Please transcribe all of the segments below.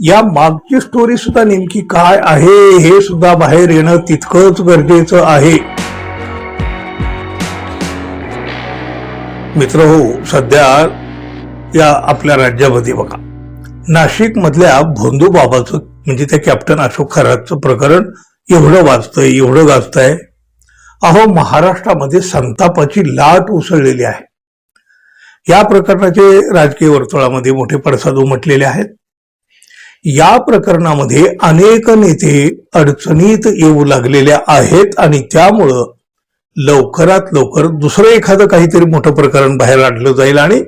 या मागची स्टोरी सुद्धा नेमकी काय आहे हे सुद्धा बाहेर येणं तितकंच गरजेचं आहे. मित्र हो, सध्या या आपल्या राज्यामध्ये बघा, नाशिक मधल्या भोंदू बाबाचं म्हणजे त्या कॅप्टन अशोक खरातचं प्रकरण एवढं वाजतंय, एवढं गाजतंय. अहो, महाराष्ट्रामध्ये संतापाची लाट उसळलेली आहे. या प्रकरणाचे राजकीय वर्तुळामध्ये मोठे पडसाद उमटलेले आहेत. या प्रकरणामध्ये अनेक नेते अडचणीत येऊ लागलेल्या आहेत आणि त्यामुळं लवकरात लवकर दुसरं एखादं काहीतरी मोठं प्रकरण बाहेर आणलं जाईल आणि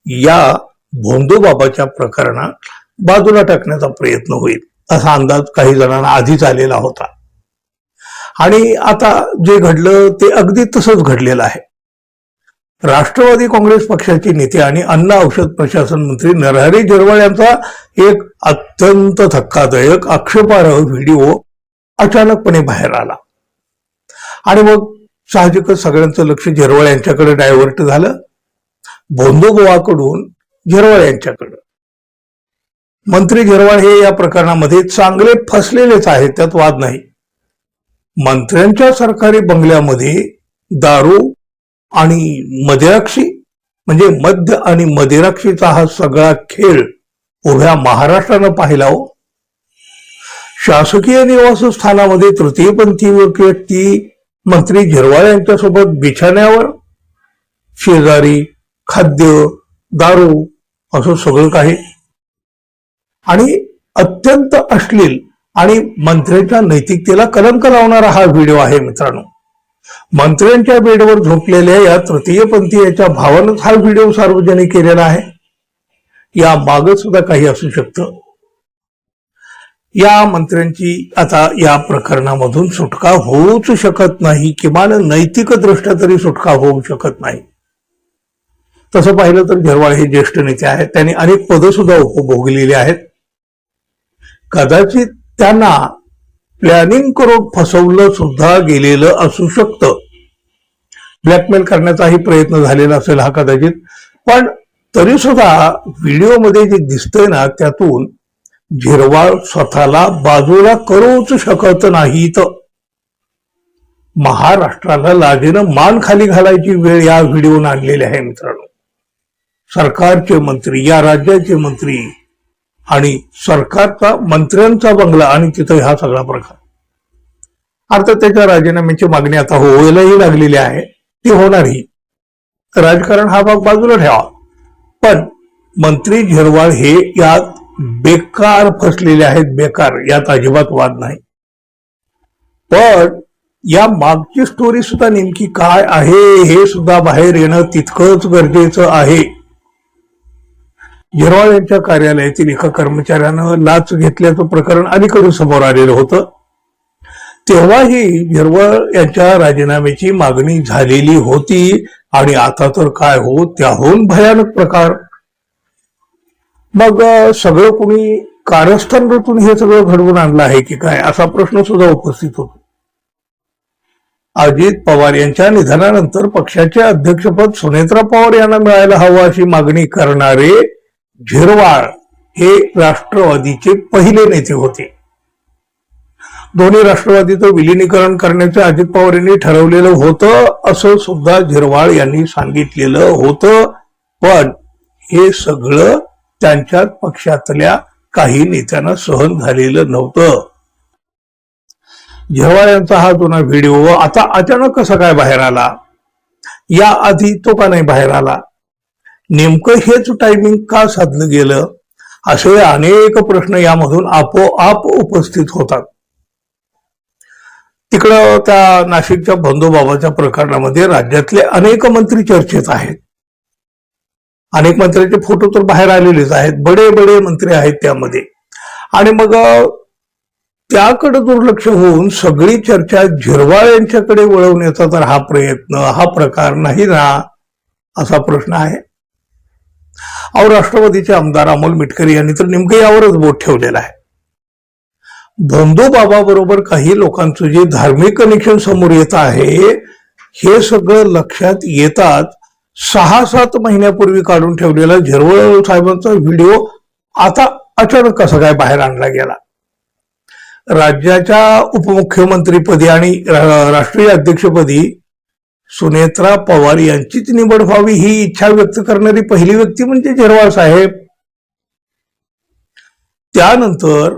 या भोंदू बाबाच्या प्रकरणात बाजूला टाकण्याचा प्रयत्न होईल असा अंदाज काही जणांना आधीच आलेला होता. आणि आता जे घडलं ते अगदी तसंच घडलेलं आहे. राष्ट्रवादी काँग्रेस पक्षाचे नेते आणि अन्न औषध प्रशासन मंत्री नरहरी झिरवाळ यांचा एक अत्यंत धक्कादायक आक्षेपार्ह व्हिडिओ अचानकपणे बाहेर आला आणि मग साहजिकच सगळ्यांचं लक्ष झिरवाळ यांच्याकडे डायव्हर्ट झालं. भोंदू बुवाकडून झिरवाळ यांच्याकडे. मंत्री झिरवाळ हे या प्रकरणामध्ये चांगले फसलेलेच आहेत, त्यात वाद नाही. मंत्र्यांच्या सरकारी बंगल्यामध्ये दारू आणि मदिराक्षी म्हणजे मद्य आणि मदिराक्षीचा हा सगळा खेळ उभ्या महाराष्ट्रानं पाहिला हो. शासकीय निवासस्थानामध्ये तृतीयपंथी व्यक्ती मंत्री झिरवाळ यांच्यासोबत बिछाण्यावर शेजारी खाद्य दारू असं सगळं काही आणि अत्यंत अश्लील आणि मंत्र्यांच्या नैतिकतेला कलंक लावणारा हा व्हिडिओ आहे. मित्रांनो, मंत्र्यांच्या बेडवर झोपलेल्या या तृतीयपंथीयाच्या भावानंच हा व्हिडिओ सार्वजनिक केलेला आहे. या मागं सुद्धा काही असू शकतं. या मंत्र्यांची आता या प्रकरणामधून सुटका होऊच शकत नाही, किमान नैतिक दृष्ट्या तरी सुटका होऊ शकत नाही. तसं पाहिलं तर झिरवाळ हे ज्येष्ठ नेते आहेत, त्यांनी अनेक पदं सुद्धा उपभोगलेली आहेत. कदाचित त्यांना प्लॅनिंग करून फसवलं सुद्धा गेलेलं असू शकतं. ब्लॅकमेल करण्याचाही प्रयत्न झालेला असेल हा कदाचित. पण तरी सुद्धा व्हिडिओमध्ये जे दिसतंय ना, त्यातून झिरवाळ स्वतःला बाजूला करूच शकत नाहीत. महाराष्ट्राला लाजेनं मान खाली घालायची वेळ या व्हिडिओनं आणलेली आहे. मित्रांनो, सरकारचे मंत्री, या राज्याचे मंत्री आणि सरकारचा मंत्र्यांचा बंगला आणि तिथं हा सगळा प्रकार. अर्थात त्याच्या राजीनाम्याची मागणी आता होईलाही लागलेली आहे, ती होणारही. राजकारण हा भाग बाजूला ठेवा, पण मंत्री झिरवाळ हे यात बेकार फसलेले आहेत. बेकार, यात अजिबात वाद नाही. पण या मागची स्टोरी सुद्धा नेमकी काय आहे हे सुद्धा बाहेर येणं तितकंच गरजेचं आहे. झिरवाळ यांच्या कार्यालयातील एका कर्मचाऱ्यानं लाच घेतल्याचं प्रकरण अलीकडे समोर आलेलं होतं. तेव्हाही झिरवाळ यांच्या राजीनाम्याची मागणी झालेली होती आणि आता तर काय हो, त्याहून भयानक प्रकार. मग सगळं कोणी कारस्थान रचून हे सगळं घडवून आणलं आहे की काय, असा प्रश्न सुद्धा उपस्थित होतो. अजित पवार यांच्या निधनानंतर पक्षाचे अध्यक्षपद सुनेत्रा पवार यांना मिळायला हवं अशी मागणी करणारे झिरवाळ हे राष्ट्रवादीचे पहिले नेते होते. दोन्ही राष्ट्रवादीचं विलिनीकरण करण्याचे अजित पवार यांनी ठरवलेलं होतं असं सुद्धा झिरवाळ यांनी सांगितलेलं होतं. पण हे सगळं त्यांच्या पक्षातल्या काही नेत्यांना सहन झालेलं नव्हतं. झिरवाळ यांचा हा जुना व्हिडिओ आता अचानक कसा काय बाहेर आला, या आधी तो का नाही बाहेर आला, नेमकं हेच टायमिंग का साधलं गेलं, असे अनेक प्रश्न यामधून आपोआप उपस्थित होतात. तिकडं त्या नाशिकच्या भोंदू बाबाच्या प्रकरणामध्ये राज्यातले अनेक मंत्री चर्चेत आहेत. अनेक मंत्र्यांचे फोटो तर बाहेर आलेलेच आहेत, बडे बडे मंत्री आहेत त्यामध्ये. आणि मग त्याकडे दुर्लक्ष होऊन सगळी चर्चा झिरवाळ यांच्याकडे वळवण्याचा तर हा प्रयत्न, हा प्रकार नाही ना, असा प्रश्न आहे. अहो, राष्ट्रवादीचे आमदार अमोल मिटकरी यांनी तर नेमकं यावरच बोट ठेवलेलं आहे. भोंदू बाबा बरोबर काही लोकांचं जे धार्मिक कनेक्शन समोर येत आहे, हे सगळं लक्षात येतात 6-7 महिन्यापूर्वी काढून ठेवलेला झिरवाळ साहेबांचा व्हिडिओ आता अचानक कसा काय बाहेर आणला गेला. राज्याच्या उपमुख्यमंत्रीपदी आणि राष्ट्रीय अध्यक्षपदी सुनेत्रा पवार यांचीच निवड व्हावी ही इच्छा व्यक्त करणारी पहिली व्यक्ती म्हणजे झिरवाळ साहेब. त्यानंतर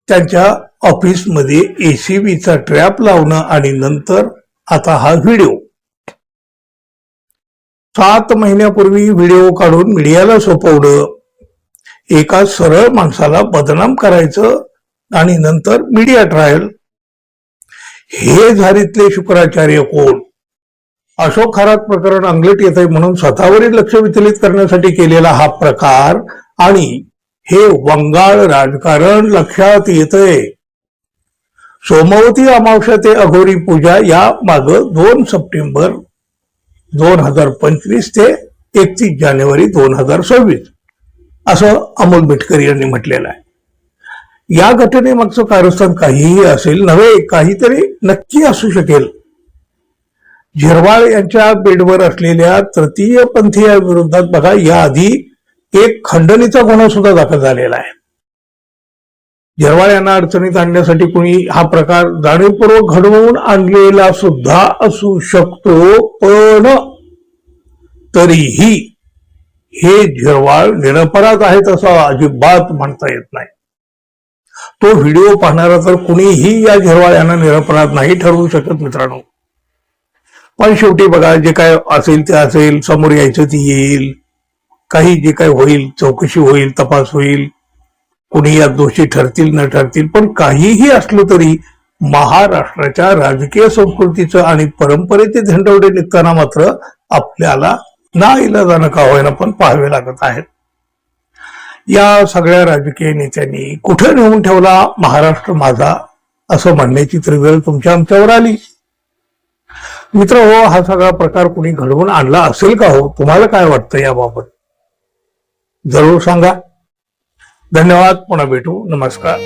त्यांच्या ऑफिसमध्ये एसीबीचा ट्रॅप लावणं आणि नंतर आता हा व्हिडिओ. 7 महिन्यापूर्वी व्हिडिओ काढून मीडियाला सोपवणं, एका सरळ माणसाला बदनाम करायचं आणि नंतर मीडिया ट्रायल. हे झारीतले शुक्राचार्य कोण? अशोक खरात प्रकरण अंगलट येत आहे म्हणून स्वतःवरील लक्ष विचलित करण्यासाठी केलेला हा प्रकार आणि हे वंगाळ राजकारण लक्षात येतंय. सोमवती अमावस्या ते अघोरी पूजा या माग 2 सप्टेंबर 2025 ते 31 जानेवारी 2026 असं अमोल मिटकर यांनी म्हटलेलं आहे. या घटनेमागचं कारस्थान काहीही असेल नव्हे, काहीतरी नक्की असू शकेल. झिरवाळ यांच्या बेडवर असलेल्या तृतीय पंथीय विरोधात बघा याआधी एक खंडणीचा गुन्हा सुद्धा दाखल झालेला आहे. झिरवाळ यांना अडचणीत आणण्यासाठी कुणी हा प्रकार जाणीवपूर्वक घडवून आणलेला सुद्धा असू शकतो, पण तरीही हे झिरवाळ निरपराध आहेत असं अजिबात म्हणता येत नाही. तो व्हिडिओ पाहणारा तर कुणीही या झिरवाळ यांना निरपराध नाही ठरवू शकत मित्रांनो. पण शेवटी बघा जे काय असेल ते असेल, समोर यायचं ती येईल, काही जे काय होईल चौकशी होईल, तपास होईल, कुणी यात दोषी ठरतील न ठरतील. पण काहीही असलं तरी महाराष्ट्राच्या राजकीय संस्कृतीचं आणि परंपरेचे झेंडवडे निघताना मात्र आपल्याला नाईलाजानं का होईना पण पाहावे लागत आहेत. या सगळ्या राजकीय नेत्यांनी कुठे नेऊन ठेवला महाराष्ट्र माझा असं म्हणण्याची तर वेळ तुमच्या आमच्यावर आली. मित्र हो, हा सगळा प्रकार कुणी घडवून आणला असेल का हो? तुम्हाला काय वाटतं याबाबत? जरूर सांगा. धन्यवाद. पुन्हा भेटू. नमस्कार.